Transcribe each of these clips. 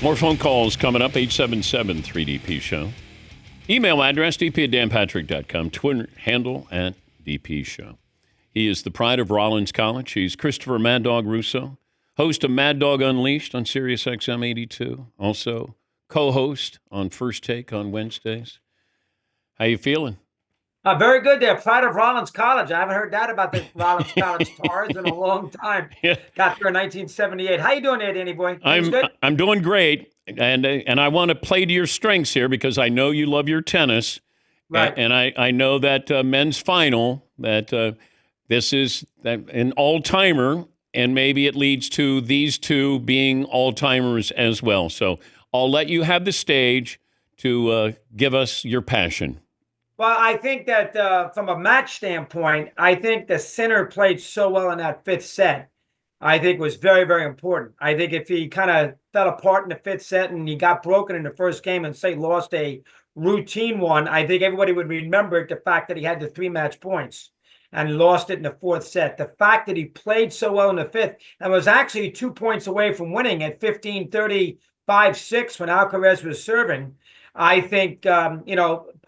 More phone calls coming up, 877-3DP Show. Email address, dp@danpatrick.com. Twitter handle @DP Show. He is the pride of Rollins College. He's Christopher Mad Dog Russo, host of Mad Dog Unleashed on Sirius XM 82. Also co-host on First Take on Wednesdays. How you feeling? Very good there. Pride of Rollins College. I haven't heard that about the Rollins College Tars in a long time. Yeah. Got there in 1978. How you doing there, Danny boy? I'm doing great, and I want to play to your strengths here because I know you love your tennis, right? And I know that men's final that this is an all-timer, and maybe it leads to these two being all-timers as well. So I'll let you have the stage to give us your passion. Well, I think that from a match standpoint, I think the Sinner played so well in that fifth set. I think was very, very important. I think if he kind of fell apart in the fifth set and he got broken in the first game and say lost a routine one, I think everybody would remember the fact that he had the 3 match points and lost it in the fourth set. The fact that he played so well in the fifth and was actually 2 points away from winning at 15-30, 5-6 when Alcaraz was serving, I think,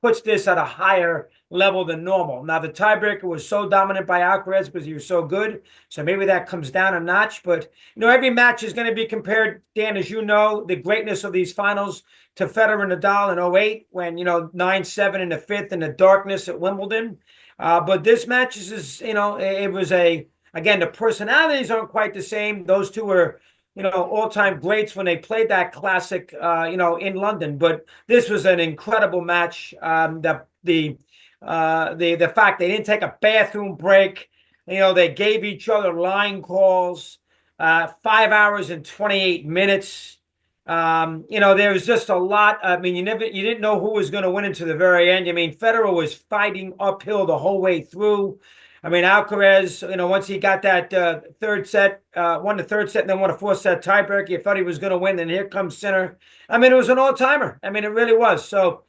puts this at a higher level than normal. Now, the tiebreaker was so dominant by Alcaraz because he was so good, so maybe that comes down a notch. But, every match is going to be compared, Dan, as you know, the greatness of these finals to Federer and Nadal in 08 when, 9-7 in the fifth in the darkness at Wimbledon. But this match is, it was again, the personalities aren't quite the same. Those two were all-time greats when they played that classic, in London. But this was an incredible match. The fact they didn't take a bathroom break, they gave each other line calls, 5 hours and 28 minutes. There was just a lot. I mean, you didn't know who was going to win until the very end. I mean, Federer was fighting uphill the whole way through. I mean, Alcaraz, once he got that third set, won the third set and then won a fourth set tiebreaker, you thought he was going to win. Then here comes Sinner. I mean, it was an all-timer. I mean, it really was. So,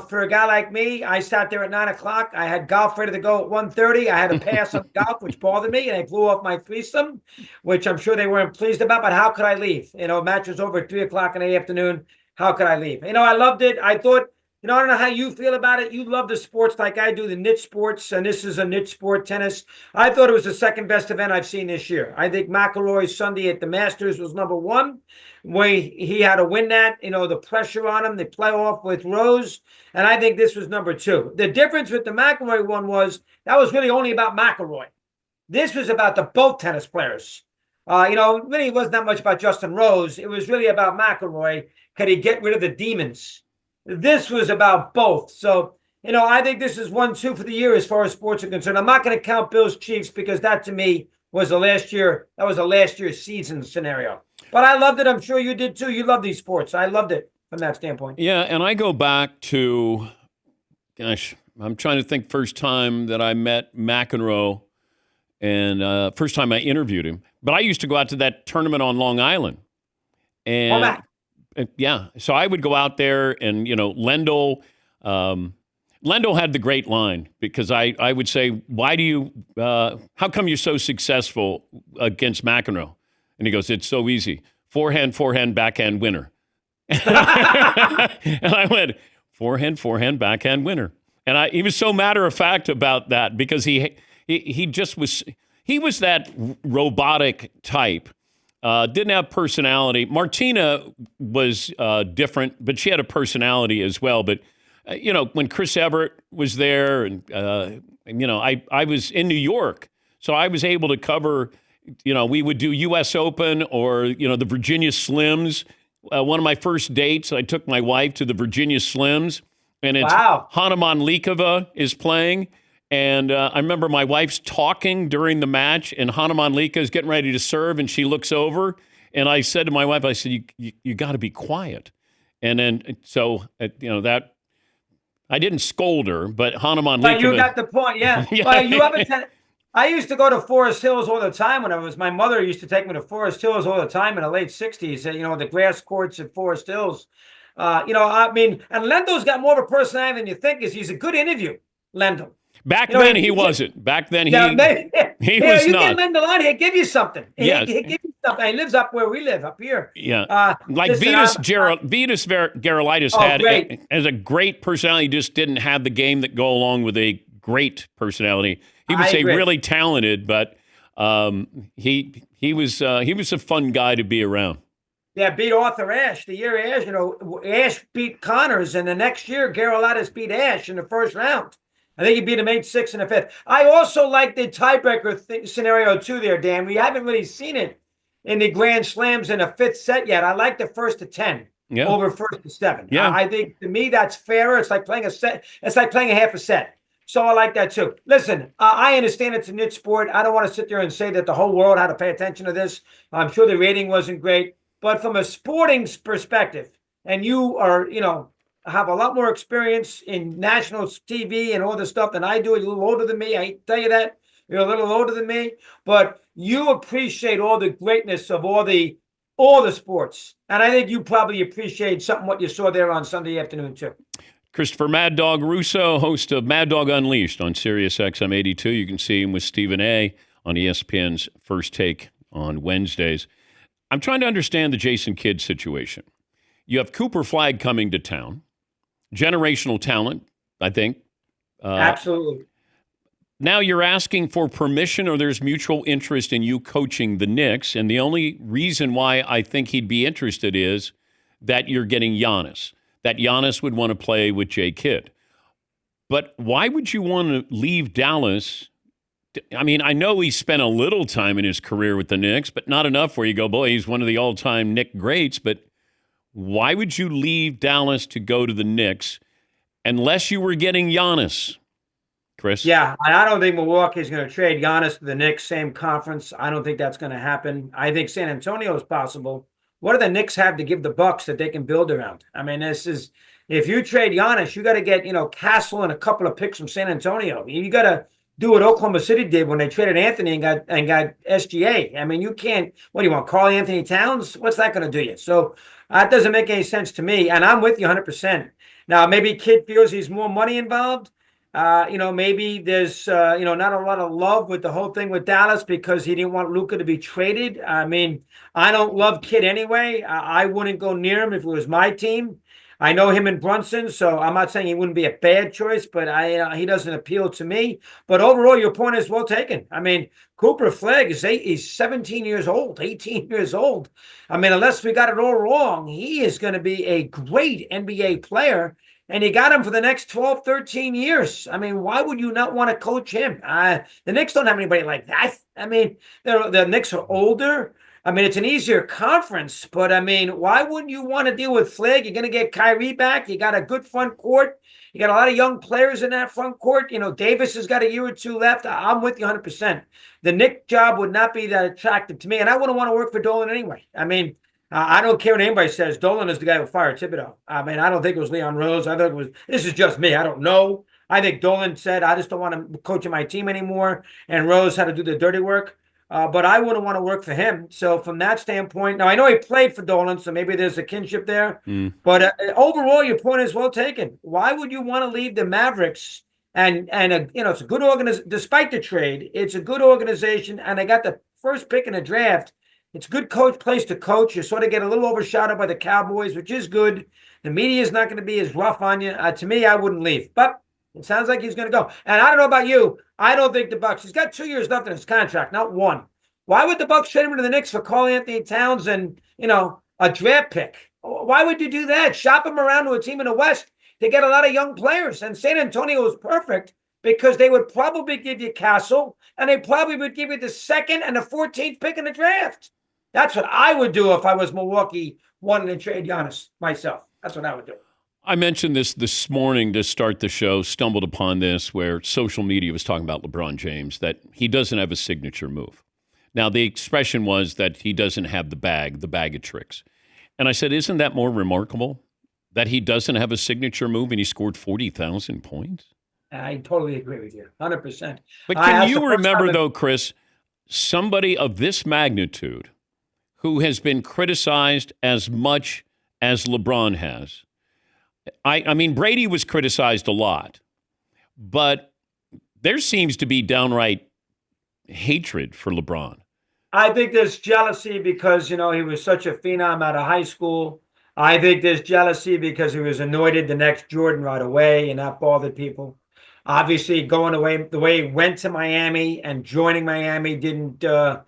for a guy like me, I sat there at 9 o'clock. I had golf ready to go at 1:30. I had to pass on golf, which bothered me, and I blew off my threesome, which I'm sure they weren't pleased about. But how could I leave? Match was over at 3 o'clock in the afternoon. How could I leave? I loved it. I thought, I don't know how you feel about it. You love the sports like I do, the niche sports, and this is a niche sport, tennis. I thought it was the second best event I've seen this year. I think McIlroy's Sunday at the Masters was number one, where he had to win that, the pressure on him, the playoff with Rose, and I think this was number two. The difference with the McIlroy one was that was really only about McIlroy. This was about the both tennis players. Really wasn't that much about Justin Rose. It was really about McIlroy. Could he get rid of the demons? This was about both. So, I think this is 1-2 for the year as far as sports are concerned. I'm not going to count Bills Chiefs because that to me was a last year's season scenario. But I loved it. I'm sure you did too. You love these sports. I loved it from that standpoint. Yeah, and I go back to, I'm trying to think first time that I met McEnroe and first time I interviewed him. But I used to go out to that tournament on Long Island. And yeah, so I would go out there and, Lendl had the great line because I would say, why do you, how come you're so successful against McEnroe? And he goes, it's so easy. Forehand, backhand, winner. And I went, forehand, backhand, winner. And he was so matter of fact about that because he just was, he was that robotic type. Didn't have personality. Martina was different, but she had a personality as well. But, when Chris Everett was there and, I was in New York, so I was able to cover, we would do U.S. Open or, the Virginia Slims. One of my first dates, I took my wife to the Virginia Slims, and it's Hanuman Likova is playing. And I remember my wife's talking during the match, and Hanuman Lika is getting ready to serve, and she looks over, and I said to my wife, I said, you got to be quiet. And then, so, that, I didn't scold her, but Hanuman Lika. But you got the point, yeah. Yeah. I used to go to Forest Hills all the time my mother used to take me to Forest Hills all the time in the late 60s, the grass courts at Forest Hills. And Lendl's got more of a personality than you think. He's a good interview, Lendl. Back You know, then he wasn't. Back then yeah, maybe, he yeah, was you not. get him in the line, he'll give you something. Yes. He'll give you something. He lives up where we live, up here. Yeah. Like Listen, Vitas Gerulaitis oh, had great. as a great personality, just didn't have the game that go along with a great personality. He was I agree. really talented, but he was a fun guy to be around. Yeah, beat Arthur Ashe the year Ashe. You know, Ashe beat Connors, and the next year, Gerulaitis beat Ashe in the first round. I think he beat him 8-6 in the fifth. I also like the tiebreaker scenario too there, Dan. We haven't really seen it in the Grand Slams in a fifth set yet. I like the first to 10 over first to 7. Yeah. I think, to me, that's fairer. It's like playing a set. It's like playing a half a set. So I like that too. Listen, I understand it's a niche sport. I don't want to sit there and say that the whole world had to pay attention to this. I'm sure the rating wasn't great. But from a sporting perspective, and you are, have a lot more experience in national TV and all this stuff than I do. You're a little older than me. I hate to tell you that. You're a little older than me. But you appreciate all the greatness of all the sports. And I think you probably appreciate something what you saw there on Sunday afternoon, too. Christopher Mad Dog Russo, host of Mad Dog Unleashed on Sirius XM 82. You can see him with Stephen A. on ESPN's First Take on Wednesdays. I'm trying to understand the Jason Kidd situation. You have Cooper Flagg coming to town. Generational talent, I think. Absolutely. Now you're asking for permission, or there's mutual interest in you coaching the Knicks, and the only reason why I think he'd be interested is that you're getting Giannis, that Giannis would want to play with Jay Kidd. But why would you want to leave Dallas? I mean, I know he spent a little time in his career with the Knicks, but not enough where you go, boy, he's one of the all-time Knick greats. But why would you leave Dallas to go to the Knicks unless you were getting Giannis, Chris? Yeah, I don't think Milwaukee's going to trade Giannis to the Knicks, same conference. I don't think that's going to happen. I think San Antonio is possible. What do the Knicks have to give the Bucks that they can build around? I mean, if you trade Giannis, you got to get, Castle and a couple of picks from San Antonio. You got to do what Oklahoma City did when they traded Anthony and got SGA. I mean, you can't. What do you want, Karl Anthony Towns? What's that going to do you? So that doesn't make any sense to me. And I'm with you 100%. Now, maybe Kidd feels he's more money involved. Maybe there's not a lot of love with the whole thing with Dallas because he didn't want Luka to be traded. I mean, I don't love Kidd anyway. I wouldn't go near him if it was my team. I know him and Brunson, so I'm not saying he wouldn't be a bad choice, but he doesn't appeal to me. But overall, your point is well taken. I mean, Cooper Flagg he's 17 years old, 18 years old. I mean, unless we got it all wrong, he is going to be a great NBA player. And you got him for the next 12, 13 years. I mean, why would you not want to coach him? The Knicks don't have anybody like that. I mean, the Knicks are older. I mean, it's an easier conference, but I mean, why wouldn't you want to deal with Flagg? You're going to get Kyrie back. You got a good front court. You got a lot of young players in that front court. Davis has got a year or two left. I'm with you 100%. The Knicks job would not be that attractive to me, and I wouldn't want to work for Dolan anyway. I mean, I don't care what anybody says. Dolan is the guy who fired Thibodeau. I mean, I don't think it was Leon Rose. I think this is just me. I don't know. I think Dolan said, I just don't want to coach my team anymore. And Rose had to do the dirty work. But I wouldn't want to work for him. So from that standpoint, now I know he played for Dolan, so maybe there's a kinship there. But overall, your point is well taken. Why would you want to leave the Mavericks? And it's a good organization. Despite the trade, it's a good organization, and they got the first pick in the draft. It's a good place to coach. You sort of get a little overshadowed by the Cowboys, which is good. The media is not going to be as rough on you. To me, I wouldn't leave. But it sounds like he's going to go. And I don't know about you. I don't think the Bucks. He's got 2 years left in his contract, not one. Why would the Bucks trade him to the Knicks for Karl Anthony Towns and a draft pick? Why would you do that? Shop him around to a team in the West to get a lot of young players. And San Antonio is perfect because they would probably give you Castle, and they probably would give you the 2nd and the 14th pick in the draft. That's what I would do if I was Milwaukee wanting to trade Giannis myself. That's what I would do. I mentioned this morning to start the show, stumbled upon this where social media was talking about LeBron James, that he doesn't have a signature move. Now, the expression was that he doesn't have the bag of tricks. And I said, isn't that more remarkable that he doesn't have a signature move and he scored 40,000 points? I totally agree with you, 100%. But can you remember, though, Chris, somebody of this magnitude who has been criticized as much as LeBron has? I mean, Brady was criticized a lot, but there seems to be downright hatred for LeBron. I think there's jealousy because, he was such a phenom out of high school. I think there's jealousy because he was anointed the next Jordan right away, and that bothered people. Obviously, going away the way he went to Miami and joining Miami didn't, that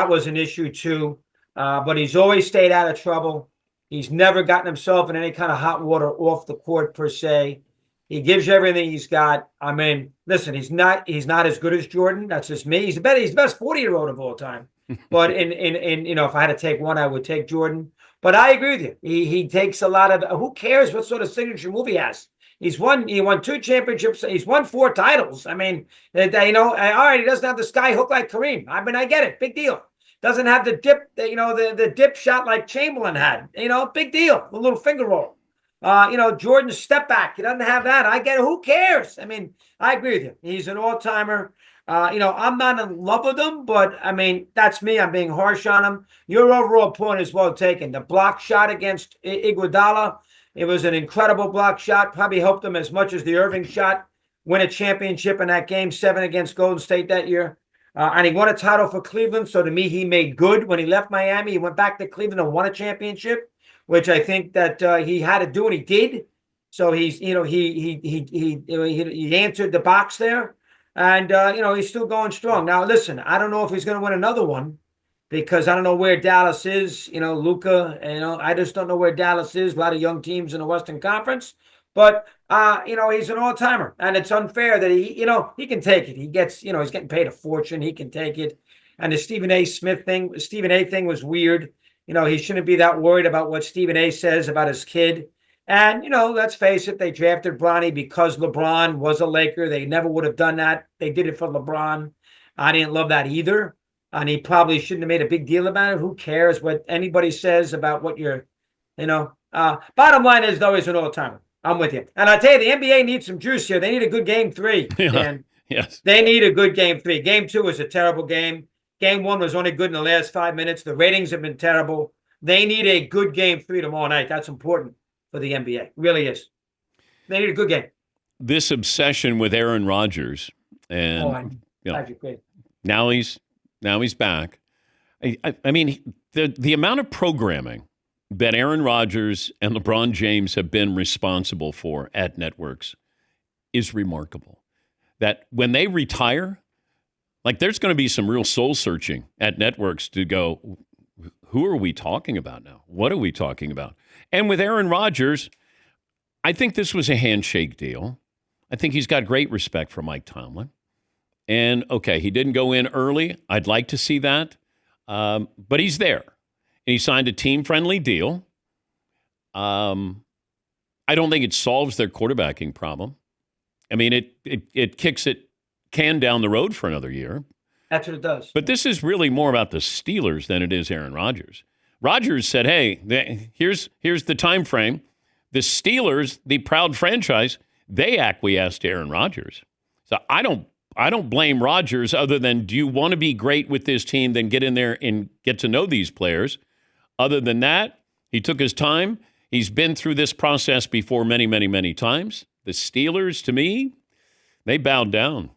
was an issue too. But he's always stayed out of trouble. He's never gotten himself in any kind of hot water off the court per se. He gives you everything he's got. I mean, listen, he's not as good as Jordan. That's just me. He's the best 40-year-old of all time. But in if I had to take one, I would take Jordan. But I agree with you. He takes a lot of. Who cares what sort of signature move he has? He won 2 championships. He's won 4 titles. I mean, all right, he doesn't have the sky hook like Kareem. I mean, I get it. Big deal. Doesn't have the dip, the dip shot like Chamberlain had. Big deal. A little finger roll. Jordan's step back. He doesn't have that. I get it. Who cares? I mean, I agree with you. He's an all-timer. I'm not in love with him, but I mean, that's me. I'm being harsh on him. Your overall point is well taken. The block shot against Iguodala, it was an incredible block shot. Probably helped him as much as the Irving shot win a championship in that Game 7 against Golden State that year. And he won a title for Cleveland. So to me, he made good when he left Miami. He went back to Cleveland and won a championship, which I think that he had to do, and he did. So he's, he answered the box there, and he's still going strong. Now, listen, I don't know if he's going to win another one because I don't know where Dallas is. Luka, I just don't know where Dallas is. A lot of young teams in the Western Conference, but he's an all-timer, and it's unfair that he can take it. He gets, he's getting paid a fortune. He can take it. And the Stephen A thing was weird. He shouldn't be that worried about what Stephen A says about his kid. And, let's face it, they drafted Bronny because LeBron was a Laker. They never would have done that. They did it for LeBron. I didn't love that either. And he probably shouldn't have made a big deal about it. Who cares what anybody says about what you're, bottom line is, though, he's an all-timer. I'm with you. And I tell you, the NBA needs some juice here. They need a good Game 3. Dan. Yes. They need a good Game 3. Game 2 was a terrible game. Game 1 was only good in the last 5 minutes. The ratings have been terrible. They need a good Game 3 tomorrow night. That's important for the NBA. It really is. They need a good game. This obsession with Aaron Rodgers, and now he's back. I mean, the amount of programming that Aaron Rodgers and LeBron James have been responsible for at networks is remarkable. That when they retire, there's going to be some real soul searching at networks to go, who are we talking about now? What are we talking about? And with Aaron Rodgers, I think this was a handshake deal. I think he's got great respect for Mike Tomlin. And, okay, he didn't go in early. I'd like to see that. But he's there. And he signed a team-friendly deal. I don't think it solves their quarterbacking problem. I mean, it kicks it can down the road for another year. That's what it does. But this is really more about the Steelers than it is Aaron Rodgers. Rodgers said, hey, here's the time frame. The Steelers, the proud franchise, they acquiesced to Aaron Rodgers. So I don't blame Rodgers other than, do you want to be great with this team, then get in there and get to know these players? Other than that, he took his time. He's been through this process before many, many, many times. The Steelers, to me, they bowed down.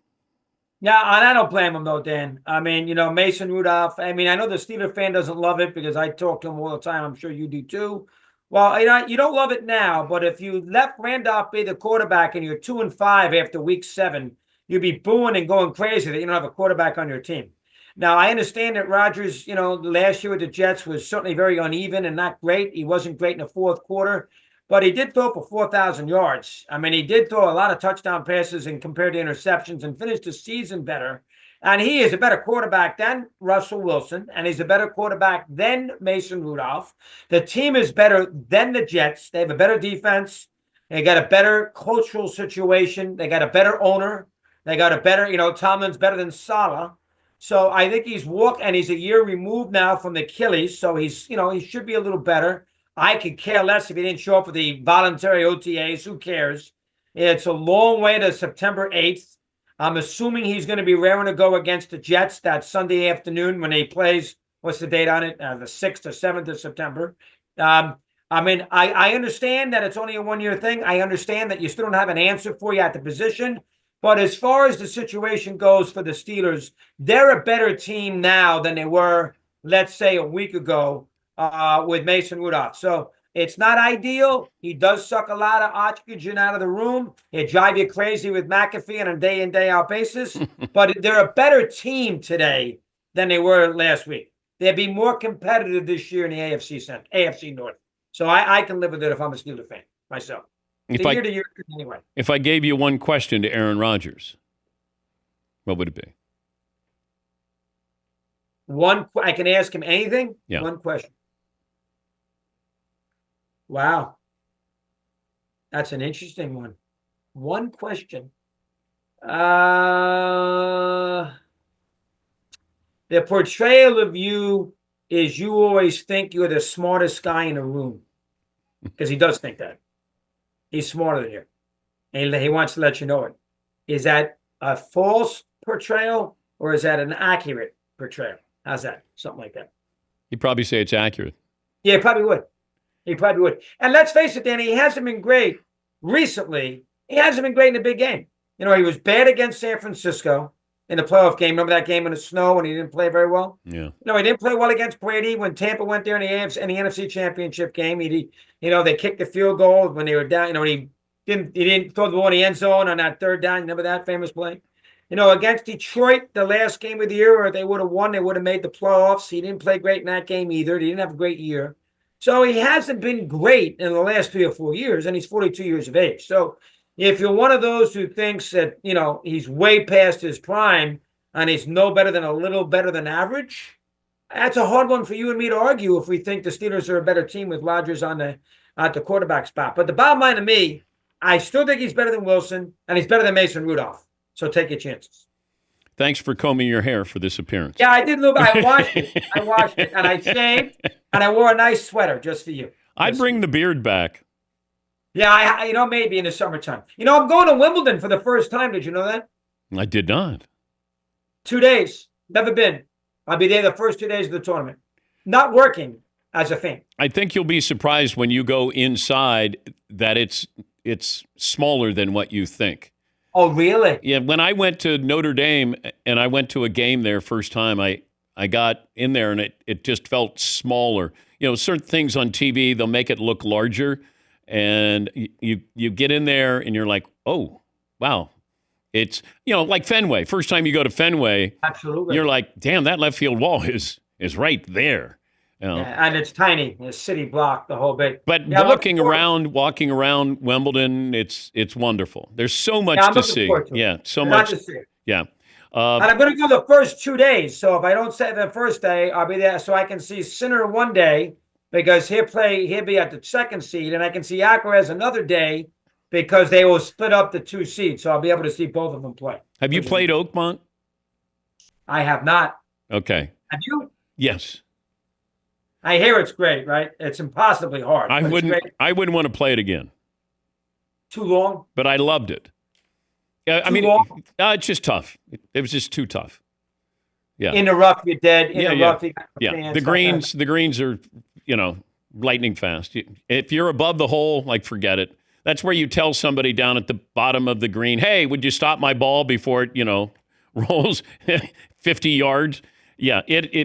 Yeah, and I don't blame him, though, Dan. I mean, Mason Rudolph. I mean, I know the Steeler fan doesn't love it because I talk to him all the time. I'm sure you do, too. Well, you don't love it now, but if you let Randolph be the quarterback and you're 2-5 after week 7, you'd be booing and going crazy that you don't have a quarterback on your team. Now, I understand that Rodgers, last year with the Jets was certainly very uneven and not great. He wasn't great in the fourth quarter, but he did throw for 4,000 yards. I mean, he did throw a lot of touchdown passes and compared to interceptions and finished the season better. And he is a better quarterback than Russell Wilson, and he's a better quarterback than Mason Rudolph. The team is better than the Jets. They have a better defense. They got a better cultural situation. They got a better owner. They got a better, Tomlin's better than Saleh. So I think he's a year removed now from the Achilles. So he's, he should be a little better. I could care less if he didn't show up for the voluntary OTAs. Who cares? It's a long way to September 8th. I'm assuming he's going to be raring to go against the Jets that Sunday afternoon when he plays. What's the date on it? The 6th or 7th of September. I understand that it's only a one-year thing. I understand that you still don't have an answer for you at the position. But as far as the situation goes for the Steelers, they're a better team now than they were, let's say, a week ago with Mason Rudolph. So it's not ideal. He does suck a lot of oxygen out of the room. He'll drive you crazy with McAfee on a day-in, day-out basis. But they're a better team today than they were last week. They'll be more competitive this year in the AFC North. So I can live with it if I'm a Steelers fan myself. Year to year, anyway. If I gave you one question to Aaron Rodgers, what would it be? I can ask him anything? Yeah. One question. Wow. That's an interesting one. One question. The portrayal of you is you always think you're the smartest guy in the room. Because he does think that. He's smarter than you. And he wants to let you know it. Is that a false portrayal or is that an accurate portrayal? How's that? Something like that. He'd probably say it's accurate. Yeah, he probably would. He probably would. And let's face it, Danny, he hasn't been great recently. He hasn't been great in the big game. He was bad against San Francisco in the playoff game. Remember that game in the snow when he didn't play very well? Yeah. He didn't play well against Brady when Tampa went there in the NFC Championship game. They kicked the field goal when they were down. He didn't throw the ball in the end zone on that third down. Remember that famous play? Against Detroit, the last game of the year, or they would have won, they would have made the playoffs. He didn't play great in that game either. He didn't have a great year. So he hasn't been great in the last 3 or 4 years, and he's 42 years of age. So if you're one of those who thinks that, he's way past his prime and he's no better than a little better than average, that's a hard one for you and me to argue if we think the Steelers are a better team with Rodgers at the quarterback spot. But the bottom line to me, I still think he's better than Wilson, and he's better than Mason Rudolph. So take your chances. Thanks for combing your hair for this appearance. Yeah, I did a little bit. I washed it, and I shaved, and I wore a nice sweater just for you. I'd bring the beard back. Yeah, maybe in the summertime. I'm going to Wimbledon for the first time. Did you know that? I did not. 2 days. Never been. I'll be there the first 2 days of the tournament. Not working as a fan. I think you'll be surprised when you go inside that it's smaller than what you think. Oh, really? Yeah, when I went to Notre Dame and I went to a game there first time, I got in there and it just felt smaller. Certain things on TV, they'll make it look larger. And you get in there and you're like, oh, wow. It's, like Fenway. First time you go to Fenway, absolutely, you're like, damn, that left field wall is right there. Yeah, and it's tiny. The city block, the whole bit. But walking around Wimbledon, it's wonderful. There's so much to see. Yeah, so much to see. Yeah. And I'm going to go the first 2 days. So if I don't say the first day, I'll be there so I can see Sinner one day because he'll be at the second seed, and I can see Alcaraz another day because they will split up the 2 seeds. So I'll be able to see both of them play. Have you played Oakmont? I have not. Okay. Have you? Yes. I hear it's great, right? It's impossibly hard. I wouldn't want to play it again. Too long? But I loved it. Long? It's just tough. It was just too tough. Yeah. In the rough, you're dead. In the rough, the greens are, lightning fast. If you're above the hole, forget it. That's where you tell somebody down at the bottom of the green, hey, would you stop my ball before it, rolls 50 yards? Yeah,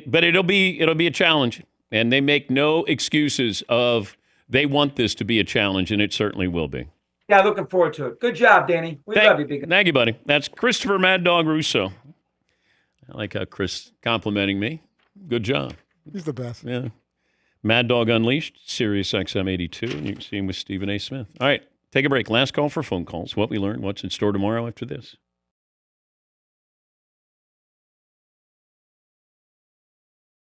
but it'll be a challenge. And they make no excuses of they want this to be a challenge, and it certainly will be. Yeah, looking forward to it. Good job, Danny. We love you, big guy. Thank you, buddy. That's Christopher Mad Dog Russo. I like how Chris complimenting me. Good job. He's the best. Yeah. Mad Dog Unleashed, Sirius XM 82, and you can see him with Stephen A. Smith. All right, take a break. Last call for phone calls. What we learned, what's in store tomorrow after this.